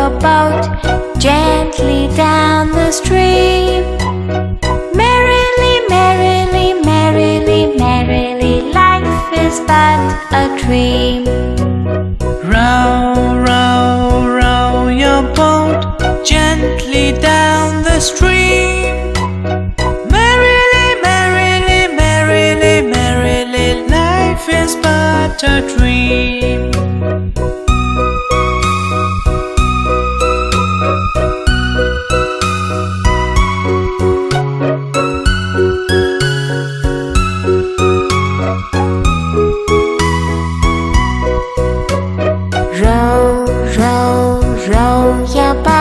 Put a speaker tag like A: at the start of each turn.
A: your boat gently down the stream. Merrily, merrily, merrily, merrily, life is but a dream.
B: Row, row, row your boat gently down the stream. Merrily, merrily, merrily, merrily, life is but a dream.